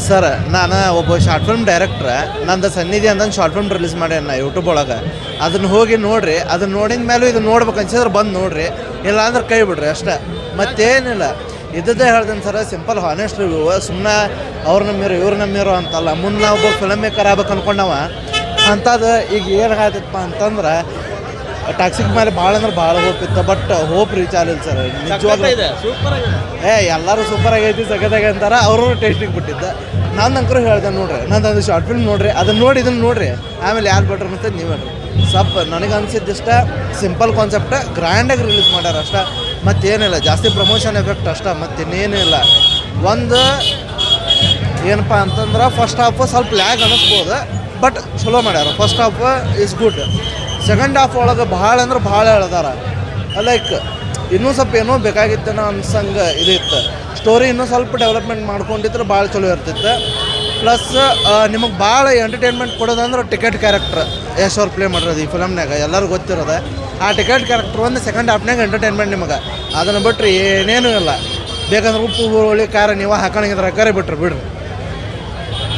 Sir ನಾನು ಒಬ್ಬ short film director ನಂದು ಸನ್ನಿಧಿ ಅಂತ ಶಾರ್ಟ್ ಫಿಲ್ಮ್ ರಿಲೀಸ್ ಮಾಡ್ಯಾನ ಯೂಟ್ಯೂಬ್ ಒಳಗೆ. ಅದನ್ನು ಹೋಗಿ ನೋಡಿರಿ, ಅದನ್ನು ನೋಡಿದ ಮೇಲೂ ಇದು ನೋಡ್ಬೇಕು ಅನ್ಸಿದ್ರೆ ಬಂದು ನೋಡಿರಿ, ಇಲ್ಲ ಅಂದ್ರೆ ಕೈ ಬಿಡ್ರಿ ಅಷ್ಟೇ, ಮತ್ತೇನಿಲ್ಲ. ಇದ್ದದ್ದೇ ಹೇಳ್ದೇನೆ ಸರ್, ಸಿಂಪಲ್ ಹಾನೆಸ್ಟ್ ರಿವ್ಯೂ. ಸುಮ್ಮನೆ ಅವ್ರು ನಮ್ಮಿರೋ ಇವ್ರು ನಮ್ಮಿರೋ ಅಂತಲ್ಲ. ಮುಂದೆ ನಾವು ಒಬ್ಬ ಫಿಲಮ್ ಮೇಕರ್ ಆಗ್ಬೇಕು ಅನ್ಕೊಂಡವ ಅಂಥದ್ದು. ಈಗ ಏನಾಗತ್ತಪ್ಪ ಅಂತಂದ್ರೆ ಟಾಕ್ಸಿಕ್ ಮೇಲೆ ಭಾಳ ಅಂದ್ರೆ ಭಾಳ ಹೋಪ್ ಇತ್ತು, ಬಟ್ ಹೋಪ್ ರೀಚ್ ಆಗಲಿಲ್ಲ ಸರ್ ನಿಜವಾಗ್ಲೂ. ಎಲ್ಲರೂ ಸೂಪರ್ ಆಗೈತಿ ಸಗದಾಗಿ ಅಂತಾರೆ, ಅವರು ಟೇಸ್ಟಿಂಗ್ ಬಿಟ್ಟಿದ್ದ. ನಾನು ಅಂಕರು ಹೇಳ್ದೆ ನೋಡ್ರಿ, ನಂದು ಶಾರ್ಟ್ ಫಿಲ್ಮ್ ನೋಡ್ರಿ, ಅದನ್ನು ನೋಡಿ ಇದನ್ನು ನೋಡ್ರಿ, ಆಮೇಲೆ ಯಾರು ಬೆಟ್ರ್ ಅಂತ ನೀವು ಹೇಳ್ರಿ. ಸ್ವಲ್ಪ ನನಗೆ ಅನ್ಸಿದ್ದಿಷ್ಟ ಸಿಂಪಲ್ ಕಾನ್ಸೆಪ್ಟ್, ಗ್ರ್ಯಾಂಡಾಗಿ ರಿಲೀಸ್ ಮಾಡ್ಯಾರ ಅಷ್ಟೇ, ಮತ್ತೇನಿಲ್ಲ. ಜಾಸ್ತಿ ಪ್ರಮೋಷನ್ ಎಫೆಕ್ಟ್ ಅಷ್ಟೇ, ಮತ್ತಿನ್ನೇನೂ ಇಲ್ಲ. ಒಂದು ಏನಪ್ಪ ಅಂತಂದ್ರೆ ಫಸ್ಟ್ ಹಾಫ್ ಸ್ವಲ್ಪ ಲ್ಯಾಗ್ ಅನ್ನಿಸ್ಬೋದು, ಬಟ್ ಚಲೋ ಮಾಡ್ಯಾರ. First half is good. Second half ಒಳಗೆ ಭಾಳ ಅಂದ್ರೆ ಭಾಳ ಹೇಳ್ದಾರ. ಲೈಕ್ ಇನ್ನೂ ಸ್ವಲ್ಪ ಏನೋ ಬೇಕಾಗಿತ್ತೇನೋ ಅನ್ಸಂಗೆ ಇದಿತ್ತು. ಸ್ಟೋರಿ ಇನ್ನೂ ಸ್ವಲ್ಪ ಡೆವಲಪ್ಮೆಂಟ್ ಮಾಡ್ಕೊಂಡಿದ್ರೆ ಭಾಳ ಚಲೋ ಇರ್ತಿತ್ತು. ಪ್ಲಸ್ ನಿಮಗೆ ಭಾಳ ಎಂಟರ್ಟೈನ್ಮೆಂಟ್ ಕೊಡೋದಂದ್ರೆ ಟಿಕೆಟ್ ಕ್ಯಾರೆಕ್ಟ್ರ್ ಯಶ್ ಅವ್ರು ಪ್ಲೇ ಮಾಡಿರೋದು ಈ ಫಿಲಮ್ನಾಗ ಎಲ್ಲರಿಗೂ ಗೊತ್ತಿರೋದೆ. ಆ ಟಿಕೆಟ್ ಕ್ಯಾರೆಕ್ಟ್ರ್ ಒಂದು ಸೆಕೆಂಡ್ ಹಾಫ್ನಾಗ ಎಂಟರ್ಟೈನ್ಮೆಂಟ್ ನಿಮಗೆ. ಅದನ್ನು ಬಿಟ್ಟರೆ ಏನೇನೂ ಇಲ್ಲ. ಬೇಕಂದ್ರೆ ಉಪ್ಪು ಹುಳಿ ಖಾರ ನೀವು ಹಾಕೊಂಡಿದ್ರೆ ಕರೆ ಬಿಟ್ರಿ ಬಿಡ್ರಿ.